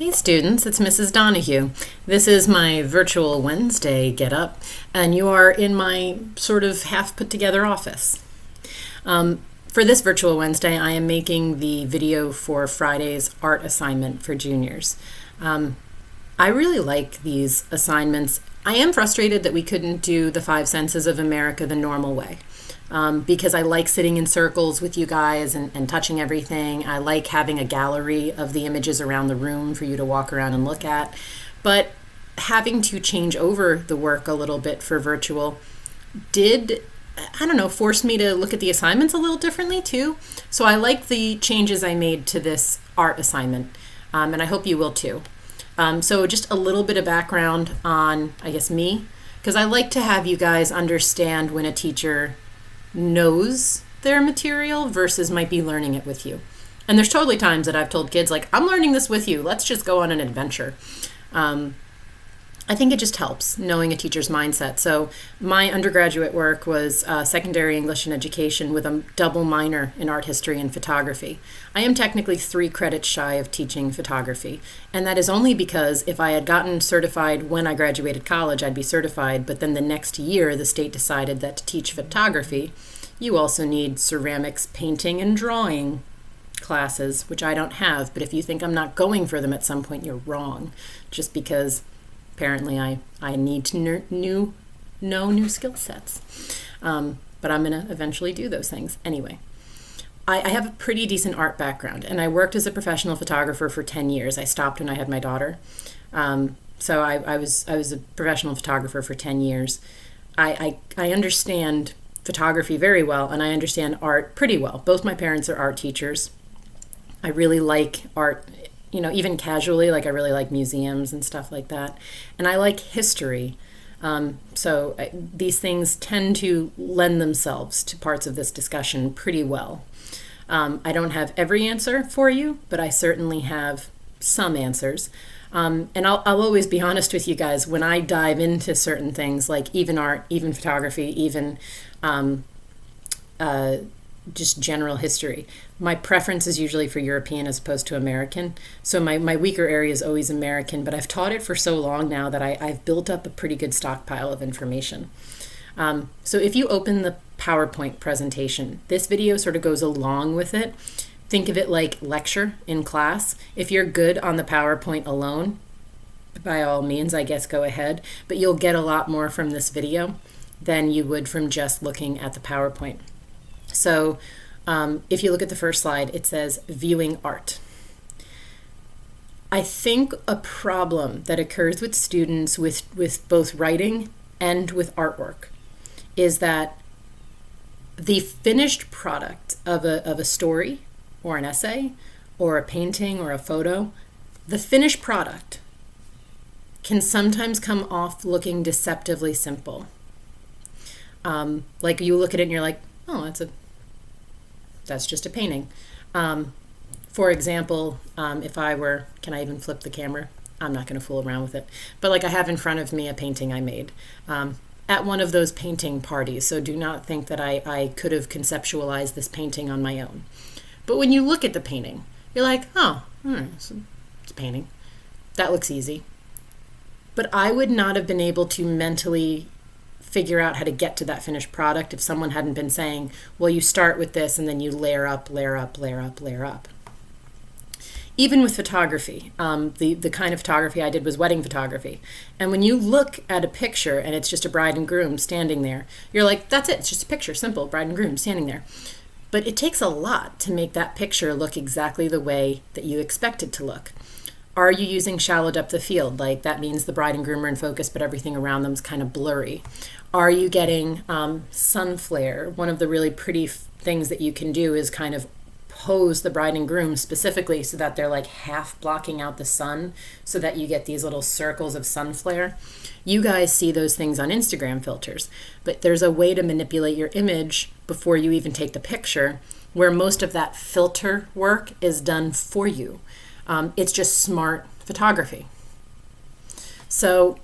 Hey students, it's Mrs. Donahue. This is my virtual Wednesday get up, and you are in my sort of half put together office. For this virtual Wednesday, I am making the video for Friday's art assignment for juniors. I really like these assignments. I am frustrated that we couldn't do the five senses of America the normal way. Because I like sitting in circles with you guys and touching everything. I like having a gallery of the images around the room for you to walk around and look at. But having to change over the work a little bit for virtual did, force me to look at the assignments a little differently too. So I like the changes I made to this art assignment, and I hope you will too. So just a little bit of background on, me, because I like to have you guys understand when a teacher knows their material versus might be learning it with you. And there's totally times that I've told kids, like, I'm learning this with you. Let's just go on an adventure. I think it just helps knowing a teacher's mindset. So my undergraduate work was secondary English and education with a double minor in art history and photography. I am technically 3 credits shy of teaching photography. And that is only because if I had gotten certified when I graduated college, I'd be certified. But then the next year, the state decided that to teach photography, you also need ceramics, painting, and drawing classes, which I don't have. But if you think I'm not going for them at some point, you're wrong. Just because apparently I need to know new skill sets. But I'm going to eventually do those things. Anyway, I have a pretty decent art background, and I worked as a professional photographer for 10 years. I stopped when I had my daughter. So I was a professional photographer for 10 years. I understand photography very well, and I understand art pretty well. Both my parents are art teachers. I really like art, even casually, like I really like museums and stuff like that. And I like history. So these things tend to lend themselves to parts of this discussion pretty well. I don't have every answer for you, but I certainly have some answers. And I'll always be honest with you guys, when I dive into certain things, like even art, even photography, even just general history, my preference is usually for European as opposed to American. So my weaker area is always American, but I've taught it for so long now that I've built up a pretty good stockpile of information. So if you open the PowerPoint presentation, this video sort of goes along with it. Think of it like lecture in class. If you're good on the PowerPoint alone, by all means, I guess go ahead, but you'll get a lot more from this video than you would from just looking at the PowerPoint. So if you look at the first slide, it says viewing art. I think a problem that occurs with students with both writing and with artwork is that the finished product of a story or an essay or a painting or a photo, the finished product can sometimes come off looking deceptively simple. Like you look at it and you're like, oh, that's just a painting. For example, if I were, can I even flip the camera? I'm not going to fool around with it. But like I have in front of me a painting I made at one of those painting parties. So do not think that I could have conceptualized this painting on my own. But when you look at the painting, you're like, oh, it's a painting. That looks easy. But I would not have been able to mentally figure out how to get to that finished product if someone hadn't been saying, well, you start with this and then you layer up, layer up, layer up, layer up. Even with photography, the kind of photography I did was wedding photography. And when you look at a picture and it's just a bride and groom standing there, you're like, that's it, it's just a picture, simple, bride and groom standing there. But it takes a lot to make that picture look exactly the way that you expect it to look. Are you using shallow depth of field? Like that means the bride and groom are in focus, but everything around them is kind of blurry. Are you getting sun flare? One of the really pretty things that you can do is kind of pose the bride and groom specifically so that they're like half blocking out the sun so that you get these little circles of sun flare. You guys see those things on Instagram filters, but there's a way to manipulate your image before you even take the picture where most of that filter work is done for you. It's just smart photography. So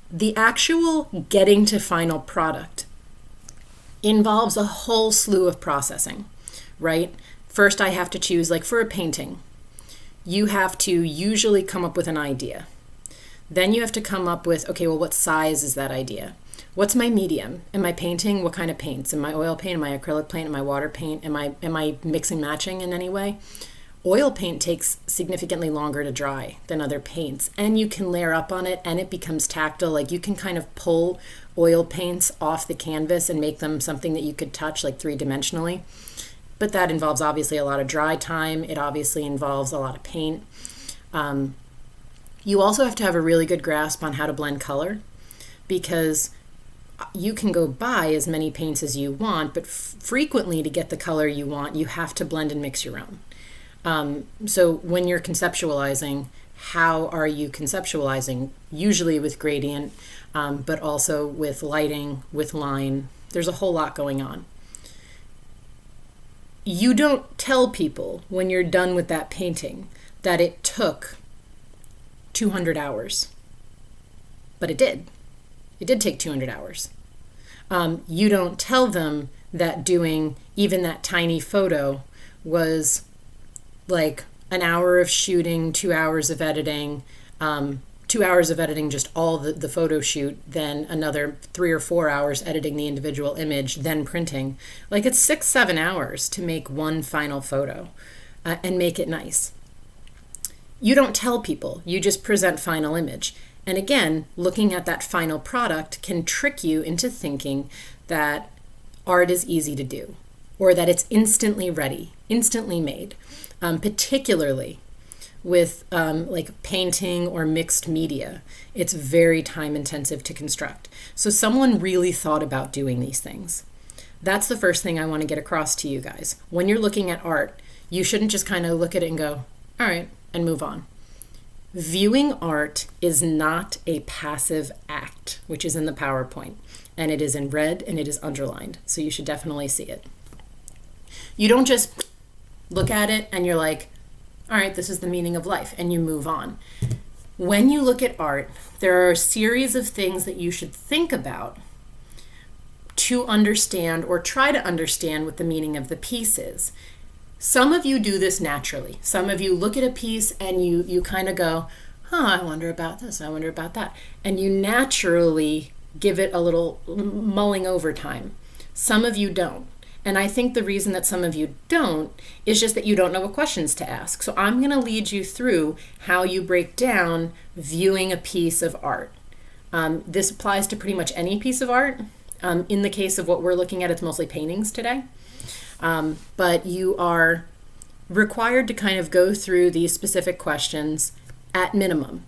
the actual getting to final product involves a whole slew of processing, right? First, I have to choose, like for a painting, you have to usually come up with an idea. Then you have to come up with, okay, well, what size is that idea? What's my medium? Am I painting? What kind of paints? Am I oil paint? Am I acrylic paint? Am I water paint? Am I mixing matching in any way? Oil paint takes significantly longer to dry than other paints, and you can layer up on it and it becomes tactile. Like, you can kind of pull oil paints off the canvas and make them something that you could touch, like three-dimensionally. But that involves obviously a lot of dry time. It obviously involves a lot of paint. You also have to have a really good grasp on how to blend color, because you can go buy as many paints as you want, but frequently to get the color you want, you have to blend and mix your own. So when you're conceptualizing, how are you conceptualizing? Usually with gradient, but also with lighting, with line. There's a whole lot going on. You don't tell people when you're done with that painting that it took 200 hours, but it did. It did take 200 hours. You don't tell them that doing even that tiny photo was like an hour of shooting, 2 hours of editing, 2 hours of editing just all the photo shoot, then another 3 or 4 hours editing the individual image, then printing. Like, it's 6-7 hours to make one final photo and make it nice. You don't tell people, you just present final image. And again, looking at that final product can trick you into thinking that art is easy to do, or that it's instantly ready, instantly made. Particularly with like painting or mixed media, it's very time intensive to construct. So someone really thought about doing these things. That's the first thing I want to get across to you guys. When you're looking at art, you shouldn't just kind of look at it and go, all right, and move on. Viewing art is not a passive act, which is in the PowerPoint, and it is in red and it is underlined. So you should definitely see it. You don't just look at it and you're like, all right, this is the meaning of life, and you move on. When you look at art, there are a series of things that you should think about to understand or try to understand what the meaning of the piece is. Some of you do this naturally. Some of you look at a piece and you kind of go, I wonder about this, I wonder about that. And you naturally give it a little mulling over time. Some of you don't. And I think the reason that some of you don't is just that you don't know what questions to ask. So I'm going to lead you through how you break down viewing a piece of art. This applies to pretty much any piece of art. In the case of what we're looking at, it's mostly paintings today. But you are required to kind of go through these specific questions at minimum.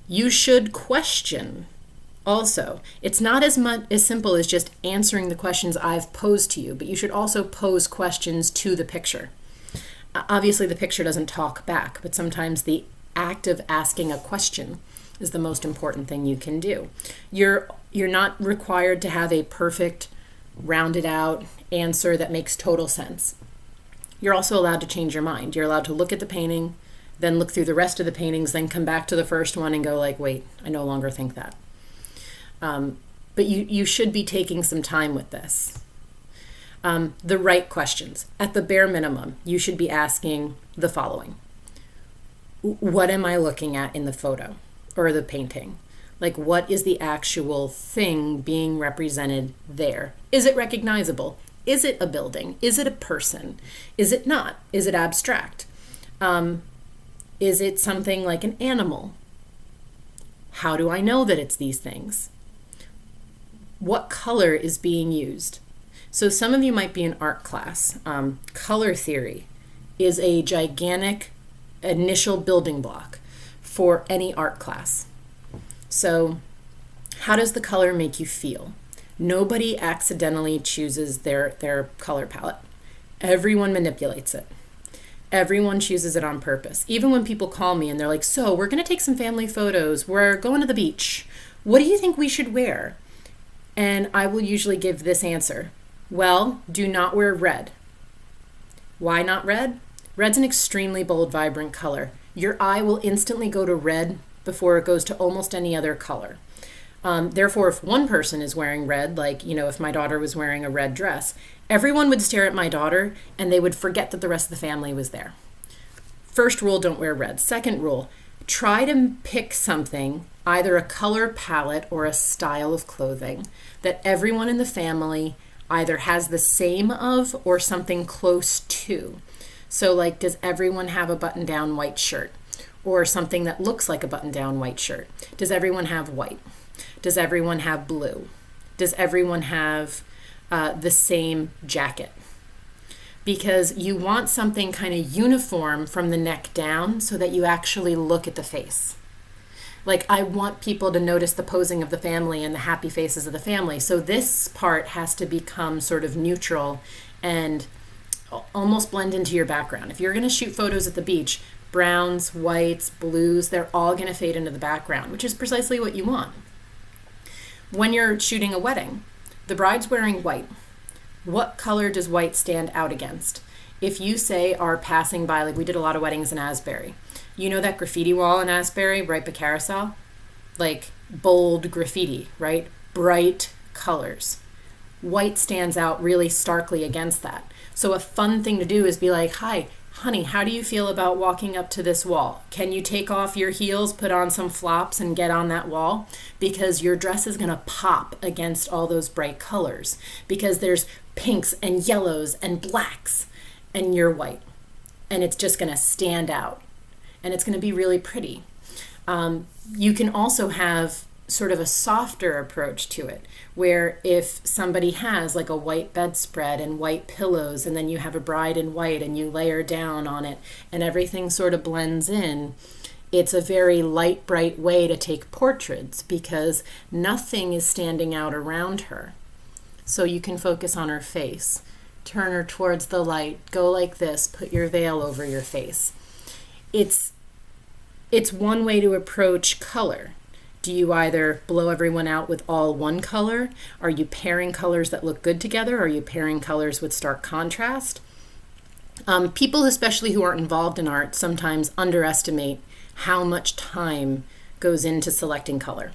You should question. Also, it's not as simple as just answering the questions I've posed to you, but you should also pose questions to the picture. Obviously, the picture doesn't talk back, but sometimes the act of asking a question is the most important thing you can do. You're not required to have a perfect, rounded out answer that makes total sense. You're also allowed to change your mind. You're allowed to look at the painting, then look through the rest of the paintings, then come back to the first one and go like, wait, I no longer think that. But you should be taking some time with this. The right questions. At the bare minimum, you should be asking the following. What am I looking at in the photo or the painting? Like, what is the actual thing being represented there? Is it recognizable? Is it a building? Is it a person? Is it not? Is it abstract? Is it something like an animal? How do I know that it's these things? What color is being used? So some of you might be in art class. Color theory is a gigantic initial building block for any art class. So how does the color make you feel? Nobody accidentally chooses their color palette. Everyone manipulates it. Everyone chooses it on purpose. Even when people call me and they're like, so we're going to take some family photos. We're going to the beach. What do you think we should wear? And I will usually give this answer. Well, do not wear red. Why not red? Red's an extremely bold, vibrant color. Your eye will instantly go to red before it goes to almost any other color. Therefore, if one person is wearing red, like, if my daughter was wearing a red dress, everyone would stare at my daughter and they would forget that the rest of the family was there. First rule, don't wear red. Second rule, try to pick something, either a color palette or a style of clothing, that everyone in the family either has the same of or something close to. So like, does everyone have a button-down white shirt? Or something that looks like a button-down white shirt? Does everyone have white? Does everyone have blue? Does everyone have the same jacket? Because you want something kind of uniform from the neck down so that you actually look at the face. Like, I want people to notice the posing of the family and the happy faces of the family. So this part has to become sort of neutral and almost blend into your background. If you're going to shoot photos at the beach, browns, whites, blues, they're all going to fade into the background, which is precisely what you want. When you're shooting a wedding, the bride's wearing white. What color does white stand out against? If you say are passing by, like we did a lot of weddings in Asbury, you know that graffiti wall in Asbury right by Carousel? Like bold graffiti, right? Bright colors. White stands out really starkly against that. So a fun thing to do is be like, hi, honey, how do you feel about walking up to this wall? Can you take off your heels, put on some flops, and get on that wall? Because your dress is going to pop against all those bright colors. Because there's pinks and yellows and blacks, and you're white. And it's just going to stand out. And it's going to be really pretty. You can also have sort of a softer approach to it, where if somebody has like a white bedspread and white pillows, and then you have a bride in white and you layer down on it and everything sort of blends in, it's a very light, bright way to take portraits because nothing is standing out around her. So you can focus on her face, turn her towards the light, go like this, put your veil over your face. It's one way to approach color. Do you either blow everyone out with all one color? Are you pairing colors that look good together? Are you pairing colors with stark contrast? People, especially who aren't involved in art, sometimes underestimate how much time goes into selecting color.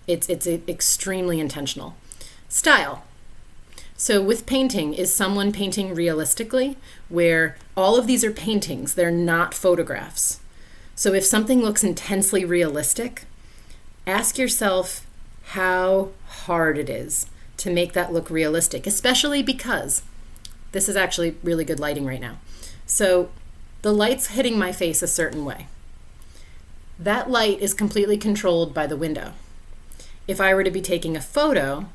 It's extremely intentional. Style. So with painting, is someone painting realistically, where all of these are paintings, they're not photographs? So if something looks intensely realistic, ask yourself how hard it is to make that look realistic, especially because this is actually really good lighting right now. So the light's hitting my face a certain way. That light is completely controlled by the window. If I were to be taking a photo,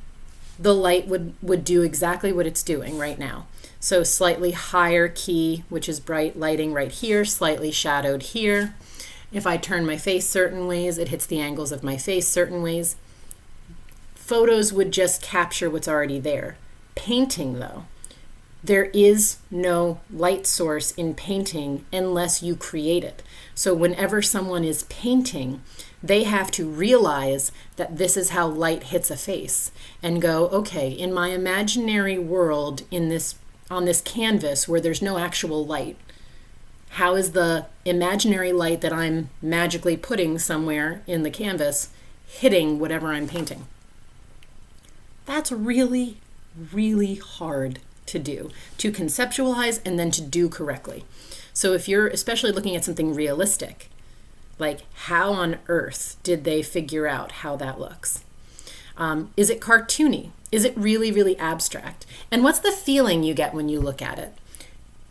the light would do exactly what it's doing right now. So slightly higher key, which is bright lighting right here, slightly shadowed here. If I turn my face certain ways, it hits the angles of my face certain ways. Photos would just capture what's already there. Painting, though, there is no light source in painting unless you create it. So whenever someone is painting, they have to realize that this is how light hits a face and go, okay, in my imaginary world on this canvas where there's no actual light, how is the imaginary light that I'm magically putting somewhere in the canvas hitting whatever I'm painting? That's really, really hard to do, to conceptualize and then to do correctly. So if you're especially looking at something realistic, like how on earth did they figure out how that looks? Is it cartoony? Is it really, really abstract? And what's the feeling you get when you look at it?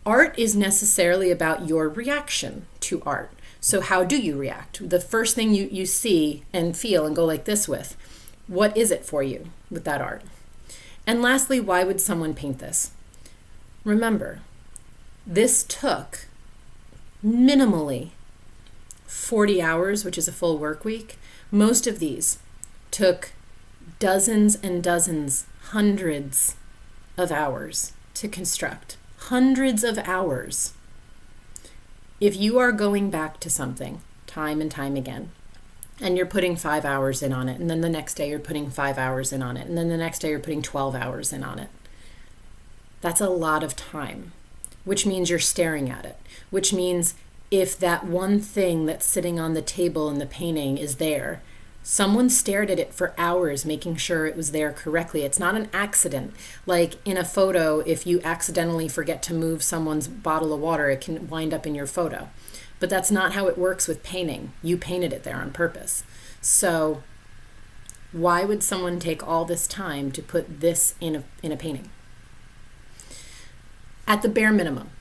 Art is necessarily about your reaction to art. So how do you react? The first thing you see and feel and go like this with, what is it for you with that art? And lastly, why would someone paint this? Remember, this took minimally 40 hours, which is a full work week. Most of these took dozens and dozens, hundreds of hours to construct. Hundreds of hours. If you are going back to something time and time again, and you're putting 5 hours in on it, and then the next day you're putting 5 hours in on it, and then the next day you're putting 12 hours in on it, that's a lot of time, which means you're staring at it, which means if that one thing that's sitting on the table in the painting is there, Someone stared at it for hours, making sure it was there correctly. It's not an accident. Like in a photo, if you accidentally forget to move someone's bottle of water, it can wind up in your photo. But that's not how it works with painting. You painted it there on purpose. So why would someone take all this time to put this in a painting? At the bare minimum,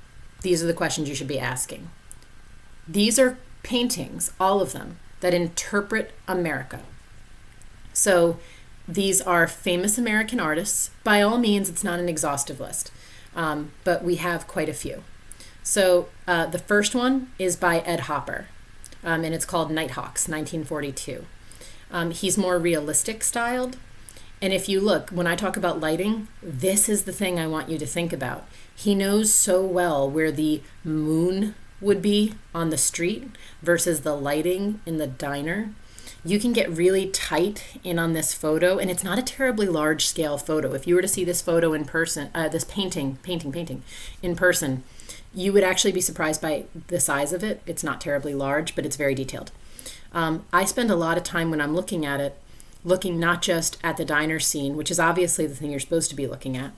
these are the questions you should be asking. These are paintings, all of them, that interpret America. So these are famous American artists. By all means, it's not an exhaustive list, but we have quite a few. So the first one is by Ed Hopper, and it's called Nighthawks, 1942. He's more realistic styled. And if you look, when I talk about lighting, this is the thing I want you to think about. He knows so well where the moon would be on the street versus the lighting in the diner. You can get really tight in on this photo, and it's not a terribly large scale photo. If you were to see this photo in person, this painting in person, you would actually be surprised by the size of it. It's not terribly large, but it's very detailed. I spend a lot of time when I'm looking at it, looking not just at the diner scene, which is obviously the thing you're supposed to be looking at,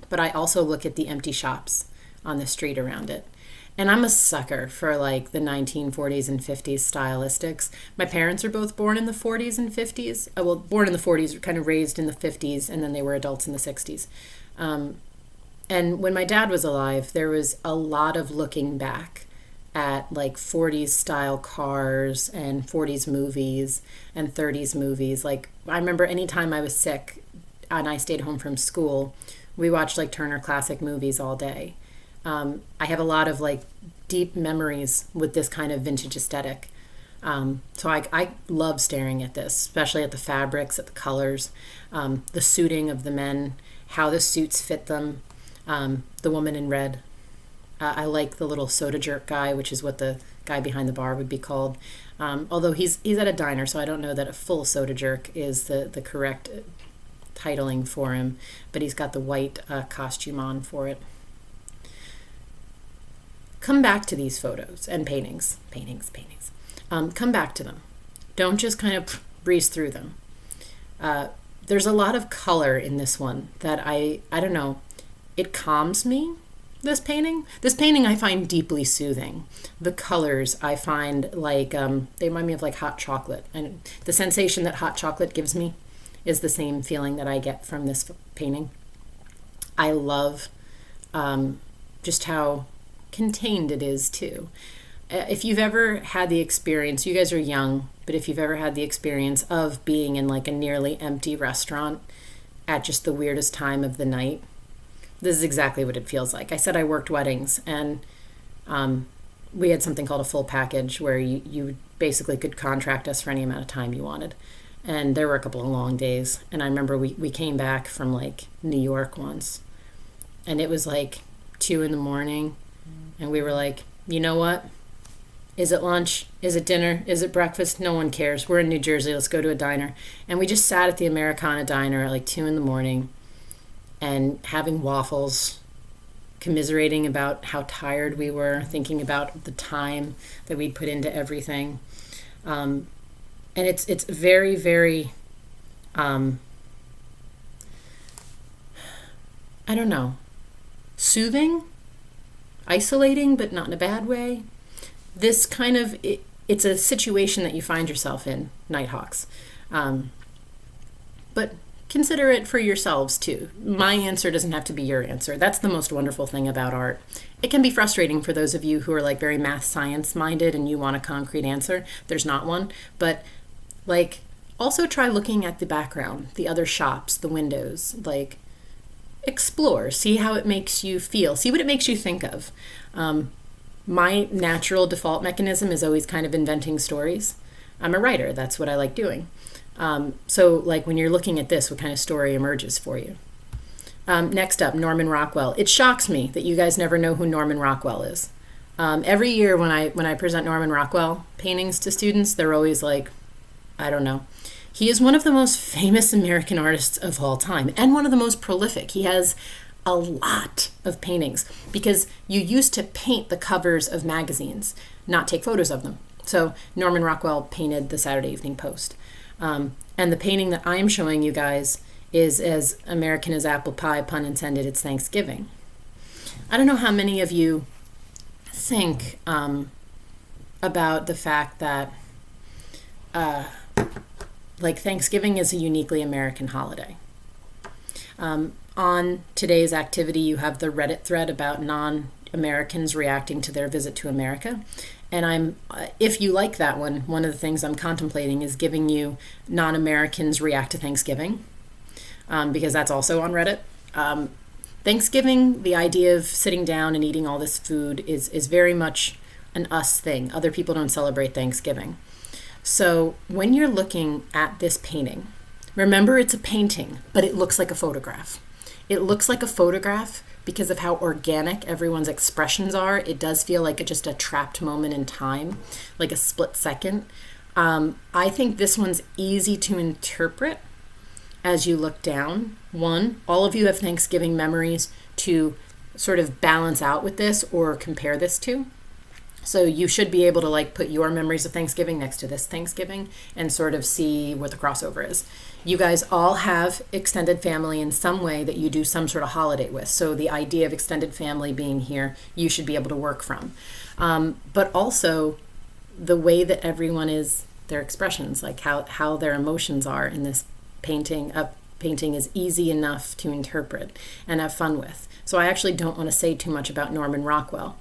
but I also look at the empty shops on the street around it. And I'm a sucker for like the 1940s and 50s stylistics. My parents are both born in the 40s and 50s. Well, born in the 40s, kind of raised in the 50s, and then they were adults in the 60s. And when my dad was alive, there was a lot of looking back at like 40s style cars and 40s movies and 30s movies. Like I remember anytime I was sick and I stayed home from school, we watched like Turner Classic Movies all day. I have a lot of like deep memories with this kind of vintage aesthetic. So I love staring at this, especially at the fabrics, at the colors, the suiting of the men, how the suits fit them, the woman in red. I like the little soda jerk guy, which is what the guy behind the bar would be called. Although he's at a diner, so I don't know that a full soda jerk is the correct titling for him, but he's got the white costume on for it. Come back to these photos and paintings. Come back to them. Don't just kind of breeze through them. There's a lot of color in this one that I don't know, it calms me, this painting. This painting I find deeply soothing. The colors I find like, they remind me of like hot chocolate. And the sensation that hot chocolate gives me is the same feeling that I get from this painting. I love just how contained it is too. If you've ever had the experience, you guys are young, but if you've ever had the experience of being in like a nearly empty restaurant at just the weirdest time of the night, this is exactly what it feels like. I said I worked weddings, and we had something called a full package where you basically could contract us for any amount of time you wanted. And there were a couple of long days. And I remember we came back from like New York once, and it was like 2 a.m. And we were like, you know what? Is it lunch? Is it dinner? Is it breakfast? No one cares. We're in New Jersey. Let's go to a diner. And we just sat at the Americana diner at like 2 a.m. and having waffles, commiserating about how tired we were, thinking about the time that we'd put into everything. And it's very, very, I don't know, soothing, isolating, but not in a bad way. This kind of, it's a situation that you find yourself in, Nighthawks. But consider it for yourselves too. My answer doesn't have to be your answer. That's the most wonderful thing about art. It can be frustrating for those of you who are like very math science minded and you want a concrete answer. There's not one, but like also try looking at the background, the other shops, the windows, like explore, see how it makes you feel, see what it makes you think of. My natural default mechanism is always kind of inventing stories. I'm a writer. That's what I like doing. So like when you're looking at this, what kind of story emerges for you? Next up, Norman Rockwell. It shocks me that you guys never know who Norman Rockwell is. Every year when I present Norman Rockwell paintings to students, they're always like, I don't know. He is one of the most famous American artists of all time and one of the most prolific. He has a lot of paintings because you used to paint the covers of magazines, not take photos of them. So Norman Rockwell painted the Saturday Evening Post. And the painting that I'm showing you guys is as American as apple pie, pun intended, it's Thanksgiving. I don't know how many of you think about the fact that like Thanksgiving is a uniquely American holiday. On today's activity, you have the Reddit thread about non-Americans reacting to their visit to America. And if you like that one of the things I'm contemplating is giving you non-Americans react to Thanksgiving, because that's also on Reddit. Thanksgiving, the idea of sitting down and eating all this food is very much an us thing. Other people don't celebrate Thanksgiving. So when you're looking at this painting, remember it's a painting, but it looks like a photograph. It looks like a photograph because of how organic everyone's expressions are. It does feel like just a trapped moment in time, like a split second. I think this one's easy to interpret as you look down. One, all of you have Thanksgiving memories to sort of balance out with this or compare this to. So you should be able to like put your memories of Thanksgiving next to this Thanksgiving and sort of see what the crossover is. You guys all have extended family in some way that you do some sort of holiday with. So the idea of extended family being here, you should be able to work from. But also the way that everyone is, their expressions, like how their emotions are in this painting. A painting is easy enough to interpret and have fun with. So I actually don't want to say too much about Norman Rockwell.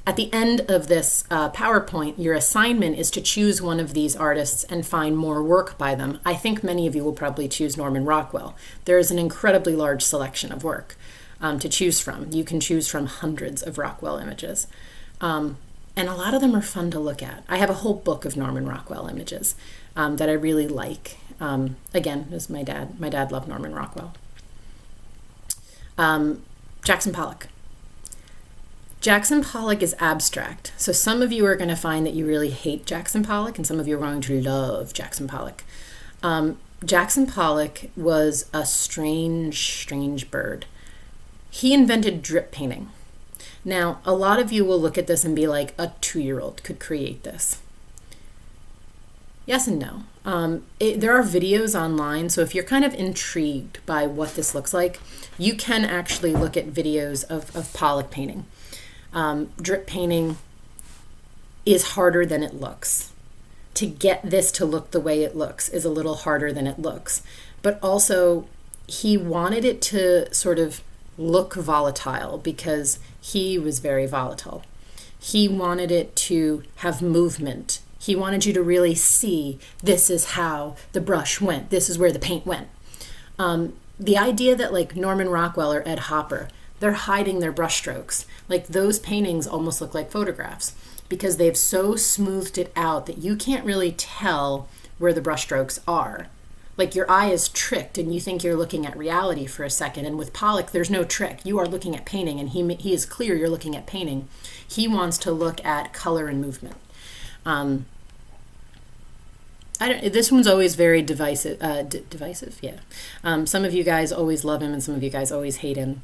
At the end of this PowerPoint, your assignment is to choose one of these artists and find more work by them. I think many of you will probably choose Norman Rockwell. There is an incredibly large selection of work to choose from. You can choose from hundreds of Rockwell images. And a lot of them are fun to look at. I have a whole book of Norman Rockwell images that I really like. Again, this is my dad. My dad loved Norman Rockwell. Jackson Pollock. Jackson Pollock is abstract. So some of you are going to find that you really hate Jackson Pollock, and some of you are going to love Jackson Pollock. Jackson Pollock was a strange bird. He invented drip painting. Now, a lot of you will look at this and be like, a 2-year-old could create this. Yes and no. There are videos online, so if you're kind of intrigued by what this looks like, you can actually look at videos of Pollock painting. Drip painting is harder than it looks. To get this to look the way it looks is a little harder than it looks. But also, he wanted it to sort of look volatile because he was very volatile. He wanted it to have movement. He wanted you to really see this is how the brush went. This is where the paint went. The idea that like Norman Rockwell or Ed Hopper, they're hiding their brushstrokes. Like those paintings almost look like photographs because they've so smoothed it out that you can't really tell where the brushstrokes are. Like your eye is tricked and you think you're looking at reality for a second. And with Pollock, there's no trick. You are looking at painting and he is clear you're looking at painting. He wants to look at color and movement. This one's always very divisive. Divisive, yeah. Some of you guys always love him and some of you guys always hate him.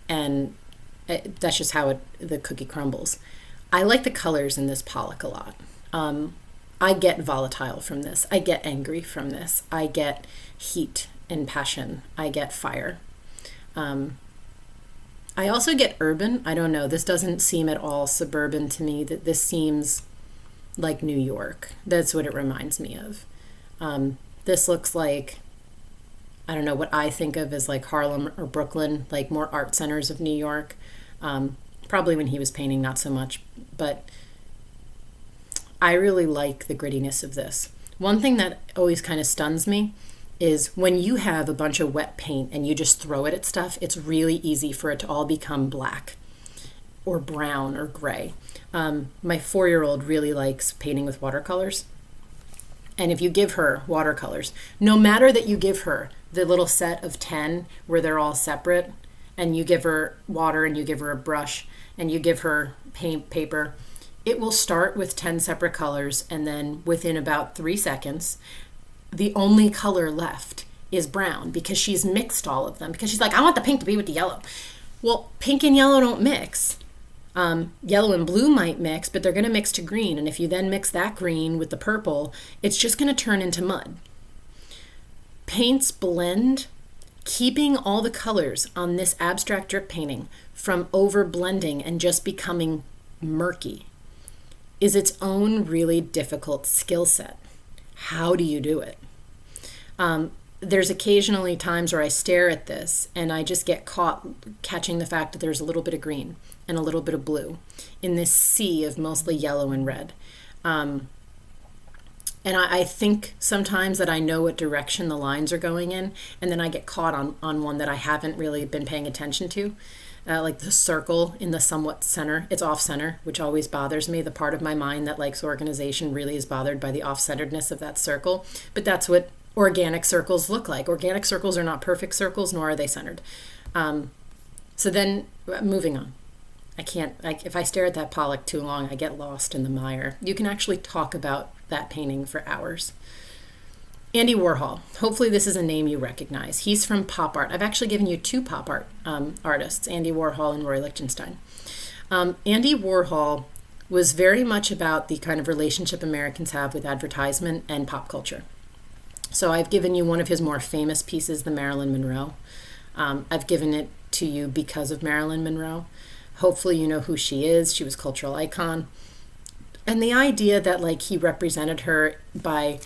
And that's just how the cookie crumbles. I like the colors in this Pollock a lot. I get volatile from this. I get angry from this. I get heat and passion. I get fire. I also get urban. I don't know. This doesn't seem at all suburban to me. That this seems like New York. That's what it reminds me of. This looks like, I don't know, what I think of as like Harlem or Brooklyn, like more art centers of New York. Probably when he was painting, not so much, but I really like the grittiness of this. One thing that always kind of stuns me is when you have a bunch of wet paint and you just throw it at stuff, it's really easy for it to all become black or brown or gray. My 4-year-old really likes painting with watercolors. And if you give her watercolors, no matter that you give her the little set of 10 where they're all separate, and you give her water and you give her a brush and you give her paint paper, it will start with 10 separate colors, and then within about 3 seconds, the only color left is brown because she's mixed all of them. Because she's like, I want the pink to be with the yellow. Well, pink and yellow don't mix. Yellow and blue might mix, but they're going to mix to green. And if you then mix that green with the purple, it's just going to turn into mud. Paints blend, keeping all the colors on this abstract drip painting from over blending and just becoming murky is its own really difficult skill set. How do you do it? There's occasionally times where I stare at this and I just get caught catching the fact that there's a little bit of green and a little bit of blue in this sea of mostly yellow and red. And I think sometimes that I know what direction the lines are going in, and then I get caught on one that I haven't really been paying attention to. Like the circle in the somewhat center, it's off center, which always bothers me. The part of my mind that likes organization really is bothered by the off-centeredness of that circle. But that's what organic circles look like. Organic circles are not perfect circles, nor are they centered. So then, moving on. If I stare at that Pollock too long, I get lost in the mire. You can actually talk about that painting for hours. Andy Warhol. Hopefully this is a name you recognize. He's from pop art. I've actually given you two pop art artists, Andy Warhol and Roy Lichtenstein. Andy Warhol was very much about the kind of relationship Americans have with advertisement and pop culture. So I've given you one of his more famous pieces, the Marilyn Monroe. I've given it to you because of Marilyn Monroe. Hopefully you know who she is. She was a cultural icon. And the idea that like he represented her by,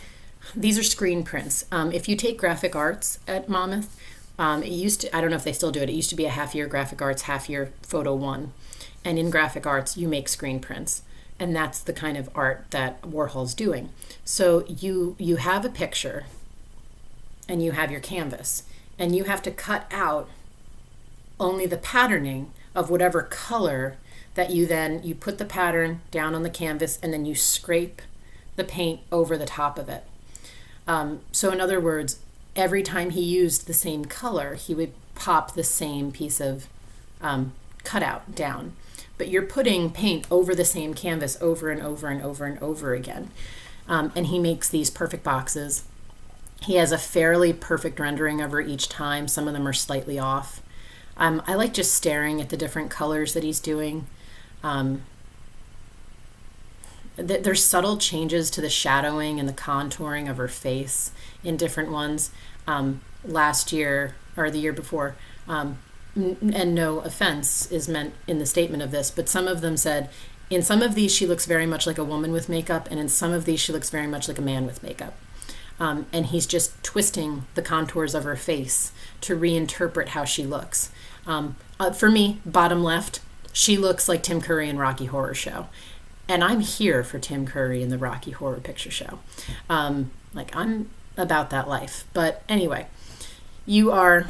these are screen prints. If you take graphic arts at Monmouth, it used to, I don't know if they still do it, it used to be a half-year graphic arts, half-year photo one. And in graphic arts, you make screen prints. And that's the kind of art that Warhol's doing. So you have a picture and you have your canvas and you have to cut out only the patterning of whatever color that you put the pattern down on the canvas and then you scrape the paint over the top of it. So in other words, every time he used the same color, he would pop the same piece of cutout down. But you're putting paint over the same canvas over and over and over and over again. And he makes these perfect boxes. He has a fairly perfect rendering of her each time. Some of them are slightly off. I like just staring at the different colors that he's doing. There's subtle changes to the shadowing and the contouring of her face in different ones. Last year, or the year before, and no offense is meant in the statement of this, but some of them said, in some of these she looks very much like a woman with makeup, and in some of these she looks very much like a man with makeup. And he's just twisting the contours of her face to reinterpret how she looks. For me, bottom left, she looks like Tim Curry in Rocky Horror Show. And I'm here for Tim Curry in the Rocky Horror Picture Show. I'm about that life. But anyway, you are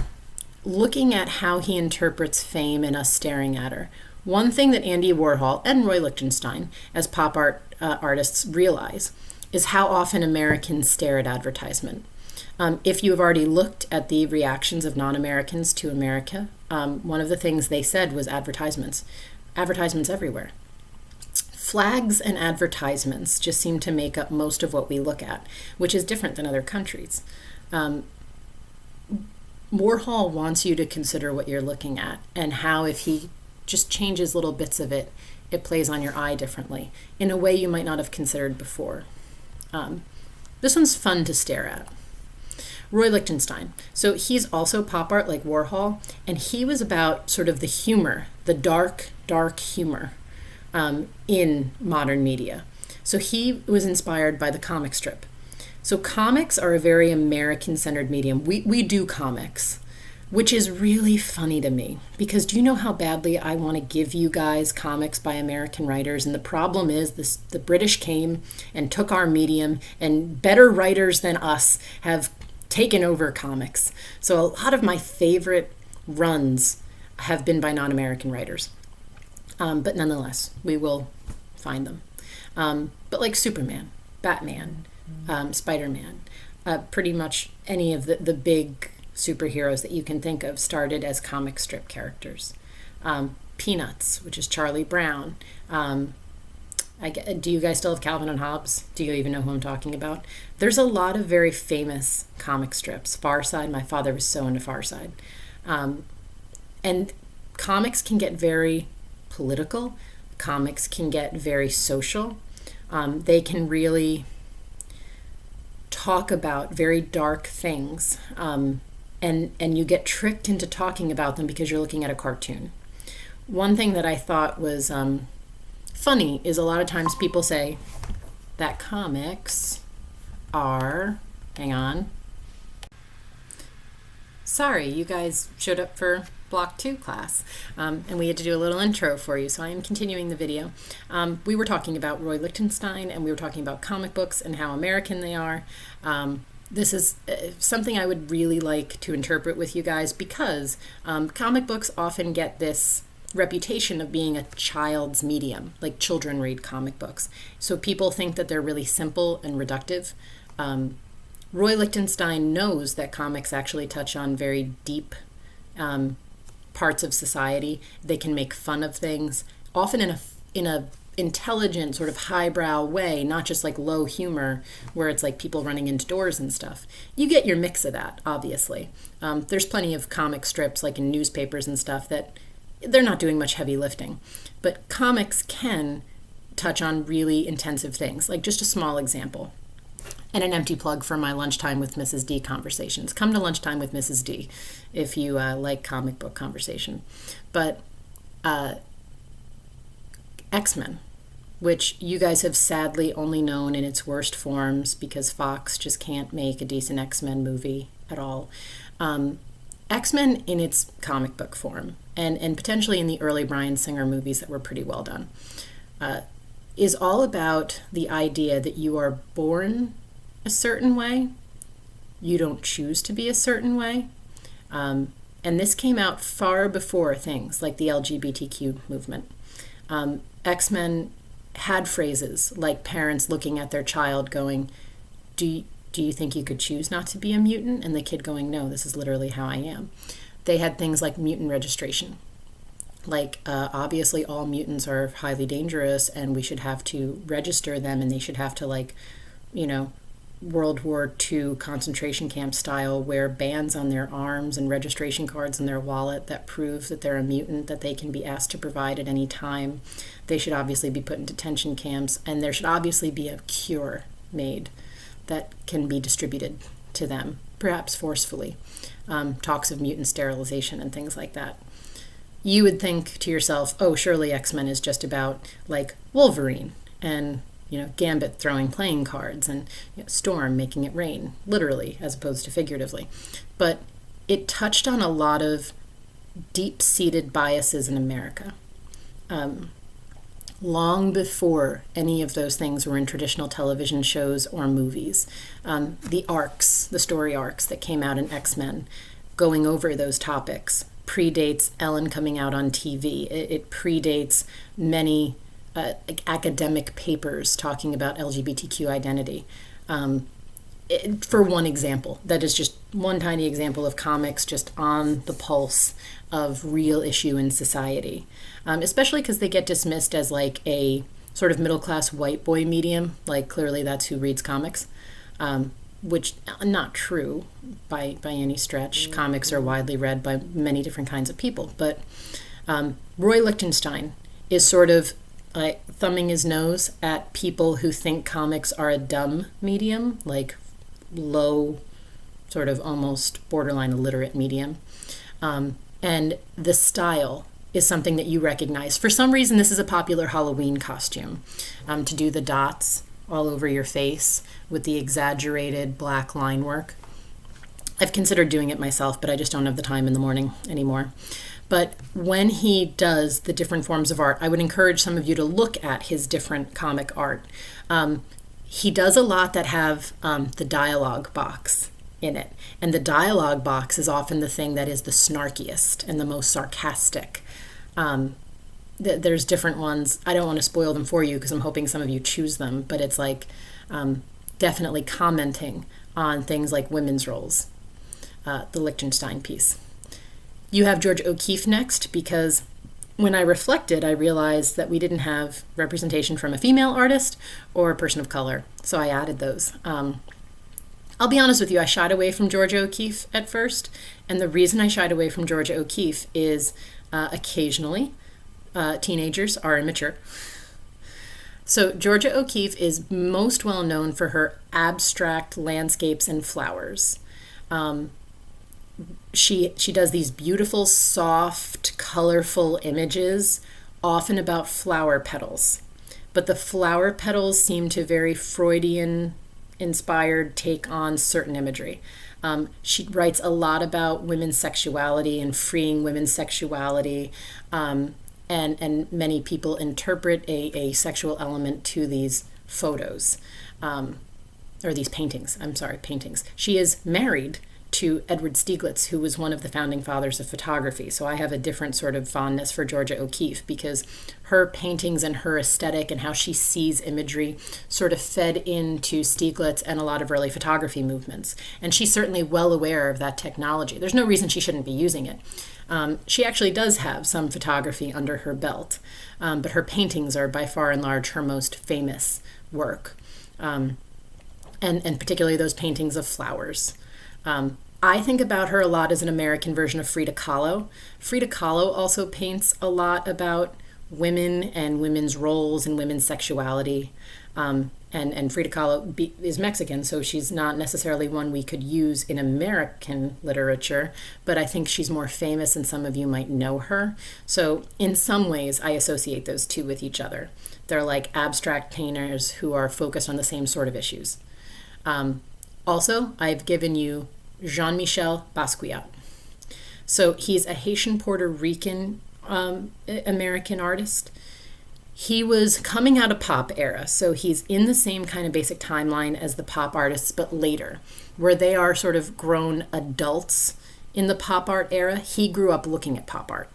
looking at how he interprets fame and us staring at her. One thing that Andy Warhol and Roy Lichtenstein, as pop art artists, realize is how often Americans stare at advertisement. If you have already looked at the reactions of non-Americans to America, one of the things they said was advertisements. Advertisements everywhere. Flags and advertisements just seem to make up most of what we look at, which is different than other countries. Warhol wants you to consider what you're looking at and how if he just changes little bits of it, it plays on your eye differently in a way you might not have considered before. This one's fun to stare at. Roy Lichtenstein. So he's also pop art like Warhol, and he was about sort of the humor, the dark, dark humor in modern media. So he was inspired by the comic strip. So comics are a very American-centered medium. We do comics, which is really funny to me, because do you know how badly I want to give you guys comics by American writers? And the problem is the British came and took our medium, and better writers than us have taken over comics. So a lot of my favorite runs have been by non-American writers. But nonetheless, we will find them. But like Superman, Batman, Spider-Man, pretty much any of the big superheroes that you can think of started as comic strip characters. Peanuts, which is Charlie Brown. Do you guys still have Calvin and Hobbes? Do you even know who I'm talking about? There's a lot of very famous comic strips. Far Side, my father was so into Far Side. And comics can get very political. Comics can get very social. They can really talk about very dark things, and you get tricked into talking about them because you're looking at a cartoon. One thing that I thought was funny is a lot of times people say that comics are, hang on, sorry, you guys showed up for Block 2 class, and we had to do a little intro for you, so I am continuing the video. We were talking about Roy Lichtenstein, and we were talking about comic books and how American they are. This is something I would really like to interpret with you guys, because comic books often get this reputation of being a child's medium, like children read comic books. So people think that they're really simple and reductive. Roy Lichtenstein knows that comics actually touch on very deep parts of society. They can make fun of things, often in a intelligent, sort of highbrow way, not just like low humor where it's like people running into doors and stuff. You get your mix of that, obviously. There's plenty of comic strips like in newspapers and stuff that they're not doing much heavy lifting. But comics can touch on really intensive things, like just a small example. And an empty plug for my Lunchtime with Mrs. D conversations. Come to Lunchtime with Mrs. D if you like comic book conversation. But X-Men, which you guys have sadly only known in its worst forms because Fox just can't make a decent X-Men movie at all. X-Men in its comic book form, and potentially in the early Bryan Singer movies that were pretty well done, is all about the idea that you are born a certain way, you don't choose to be a certain way. And this came out far before things like the LGBTQ movement. X-Men had phrases like parents looking at their child going, do you think you could choose not to be a mutant? And the kid going, no, this is literally how I am. They had things like mutant registration. Like, obviously all mutants are highly dangerous and we should have to register them, and they should have to, like, World War II concentration camp style, wear bands on their arms and registration cards in their wallet that prove that they're a mutant that they can be asked to provide at any time. They should obviously be put in detention camps, and there should obviously be a cure made that can be distributed to them, perhaps forcefully. Talks of mutant sterilization and things like that. You would think to yourself, oh, surely X-Men is just about, like, Wolverine and Gambit throwing playing cards and Storm making it rain, literally, as opposed to figuratively. But it touched on a lot of deep-seated biases in America. Long before any of those things were in traditional television shows or movies. The arcs, the story arcs that came out in X-Men, going over those topics, predates Ellen coming out on TV. It predates many academic papers talking about LGBTQ identity. For one example, that is just one tiny example of comics just on the pulse of real issue in society, especially because they get dismissed as like a sort of middle-class white boy medium, like clearly that's who reads comics, which not true by any stretch. Comics are widely read by many different kinds of people, but Roy Lichtenstein is sort of thumbing his nose at people who think comics are a dumb medium, like low, sort of almost borderline illiterate medium. And the style is something that you recognize. For some reason, this is a popular Halloween costume, to do the dots all over your face with the exaggerated black line work. I've considered doing it myself, but I just don't have the time in the morning anymore. But when he does the different forms of art, I would encourage some of you to look at his different comic art. He does a lot that have the dialogue box in it. And the dialogue box is often the thing that is the snarkiest and the most sarcastic. There's different ones. I don't want to spoil them for you because I'm hoping some of you choose them. But it's like definitely commenting on things like women's roles, the Lichtenstein piece. You have Georgia O'Keeffe next, because when I reflected, I realized that we didn't have representation from a female artist or a person of color, so I added those. I'll be honest with you, I shied away from Georgia O'Keeffe at first, and the reason I shied away from Georgia O'Keeffe is occasionally teenagers are immature. So Georgia O'Keeffe is most well known for her abstract landscapes and flowers. She does these beautiful, soft, colorful images, often about flower petals. But the flower petals seem to very Freudian inspired take on certain imagery. She writes a lot about women's sexuality and freeing women's sexuality. And many people interpret a sexual element to these photos, or these paintings. Paintings. She is married to Edward Stieglitz, who was one of the founding fathers of photography. So I have a different sort of fondness for Georgia O'Keeffe because her paintings and her aesthetic and how she sees imagery sort of fed into Stieglitz and a lot of early photography movements. And she's certainly well aware of that technology. There's no reason she shouldn't be using it. She actually does have some photography under her belt, but her paintings are by far and large her most famous work, and particularly those paintings of flowers. I think about her a lot as an American version of Frida Kahlo. Frida Kahlo also paints a lot about women and women's roles and women's sexuality. And Frida Kahlo is Mexican, so she's not necessarily one we could use in American literature, but I think she's more famous and some of you might know her. So in some ways, I associate those two with each other. They're like abstract painters who are focused on the same sort of issues. Also, I've given you Jean-Michel Basquiat. So he's a Haitian Puerto Rican American artist. He was coming out of pop era, so he's in the same kind of basic timeline as the pop artists, but later, where they are sort of grown adults in the pop art era. He grew up looking at pop art,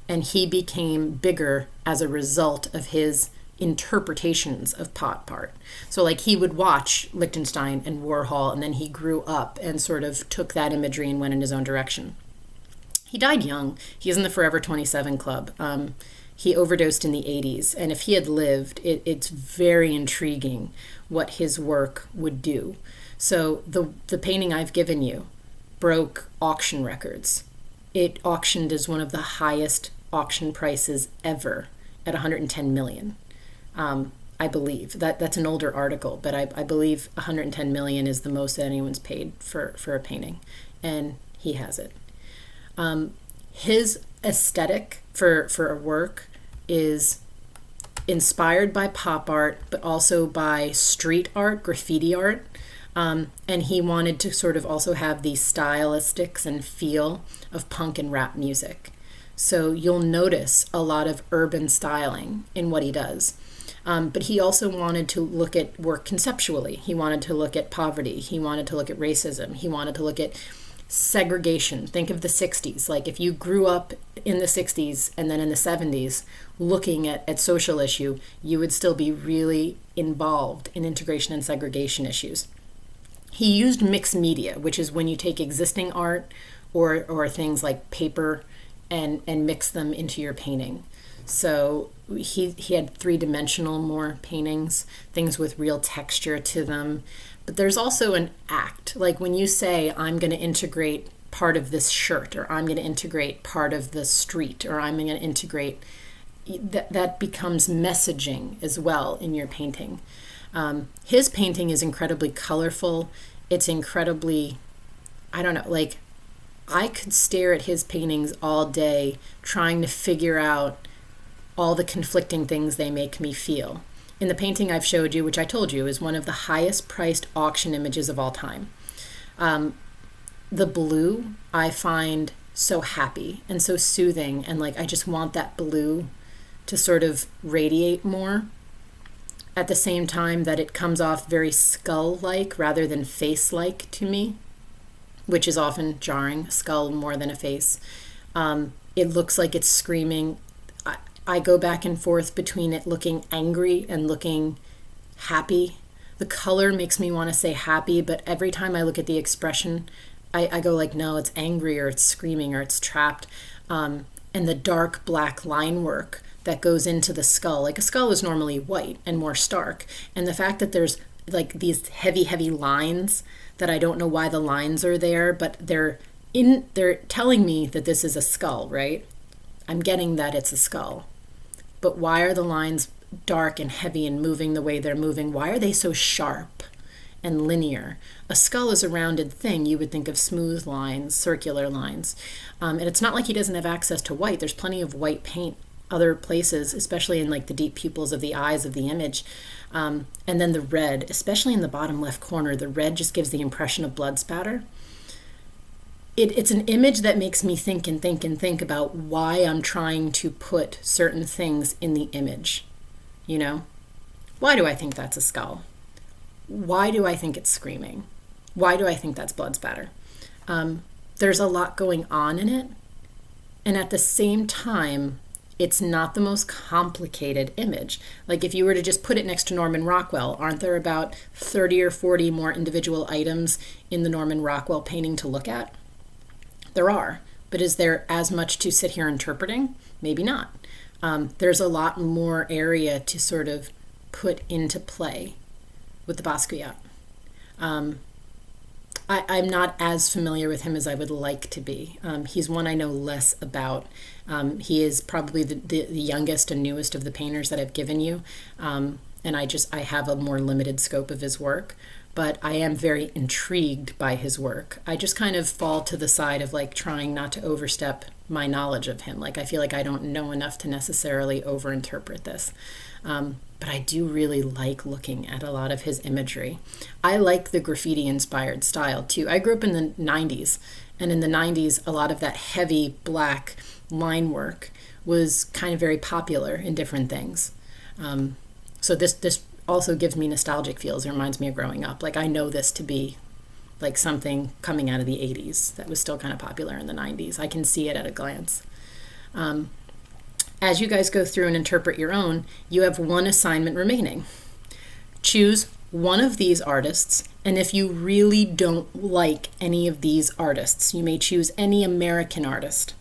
and he became bigger as a result of his interpretations of pop art. So like he would watch Lichtenstein and Warhol, and then he grew up and sort of took that imagery and went in his own direction. He died young. He's in the Forever 27 Club. He overdosed in the 80s, and if he had lived, it's very intriguing what his work would do. So the painting I've given you broke auction records. It auctioned as one of the highest auction prices ever at 110 million. I believe that's an older article, but I believe 110 million is the most that anyone's paid for a painting, and he has it. His aesthetic for a work is inspired by pop art, but also by street art, graffiti art. And he wanted to sort of also have the stylistics and feel of punk and rap music. So you'll notice a lot of urban styling in what he does. But he also wanted to look at work conceptually. He wanted to look at poverty. He wanted to look at racism. He wanted to look at segregation. Think of the 60s. Like if you grew up in the 60s and then in the 70s looking at social issue, you would still be really involved in integration and segregation issues. He used mixed media, which is when you take existing art or things like paper and mix them into your painting. So he had three-dimensional more paintings, things with real texture to them. But there's also an act. Like when you say, I'm going to integrate part of this shirt, or I'm going to integrate part of the street, or I'm going to integrate, that becomes messaging as well in your painting. His painting is incredibly colorful. It's incredibly, I don't know, like I could stare at his paintings all day trying to figure out all the conflicting things they make me feel. In the painting I've showed you, which I told you is one of the highest priced auction images of all time, the blue I find so happy and so soothing, and like I just want that blue to sort of radiate more, at the same time that it comes off very skull-like rather than face-like to me, which is often jarring, skull more than a face. It looks like it's screaming. I go back and forth between it looking angry and looking happy. The color makes me want to say happy, but every time I look at the expression, I go like, no, it's angry or it's screaming or it's trapped. And the dark black line work that goes into the skull, like a skull is normally white and more stark. And the fact that there's like these heavy, heavy lines that I don't know why the lines are there, but they're telling me that this is a skull, right? I'm getting that it's a skull. but why are the lines dark and heavy and moving the way they're moving? Why are they so sharp and linear? A skull is a rounded thing. You would think of smooth lines, circular lines. And it's not like he doesn't have access to white. There's plenty of white paint other places, especially in like the deep pupils of the eyes of the image. And then the red, especially in the bottom left corner, the red just gives the impression of blood spatter. It's an image that makes me think and think and think about why I'm trying to put certain things in the image. You know, why do I think that's a skull? Why do I think it's screaming? Why do I think that's blood spatter? There's a lot going on in it. And at the same time, it's not the most complicated image. Like if you were to just put it next to Norman Rockwell, aren't there about 30 or 40 more individual items in the Norman Rockwell painting to look at? There are, but is there as much to sit here interpreting? Maybe not. There's a lot more area to sort of put into play with the Basquiat. I'm not as familiar with him as I would like to be. He's one I know less about. He is probably the youngest and newest of the painters that I've given you. And I have a more limited scope of his work, but I am very intrigued by his work. I just kind of fall to the side of like trying not to overstep my knowledge of him. Like I feel like I don't know enough to necessarily overinterpret this. But I do really like looking at a lot of his imagery. I like the graffiti-inspired style too. I grew up in the 90s, and in the 90s, a lot of that heavy black line work was kind of very popular in different things. So this also gives me nostalgic feels. It reminds me of growing up. Like I know this to be like something coming out of the 80s that was still kind of popular in the 90s. I can see it at a glance. As you guys go through and interpret your own, you have one assignment remaining. Choose one of these artists, and if you really don't like any of these artists, you may choose any American artist.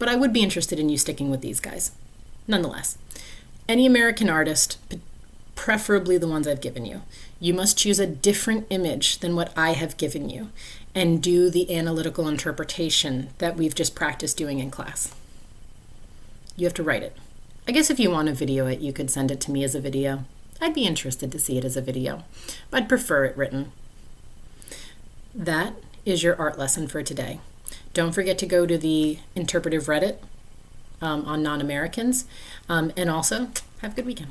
But I would be interested in you sticking with these guys. Nonetheless, any American artist, preferably the ones I've given you. You must choose a different image than what I have given you and do the analytical interpretation that we've just practiced doing in class. You have to write it. I guess if you want to video it, you could send it to me as a video. I'd be interested to see it as a video, but I'd prefer it written. That is your art lesson for today. Don't forget to go to the interpretive Reddit on non-Americans, and also have a good weekend.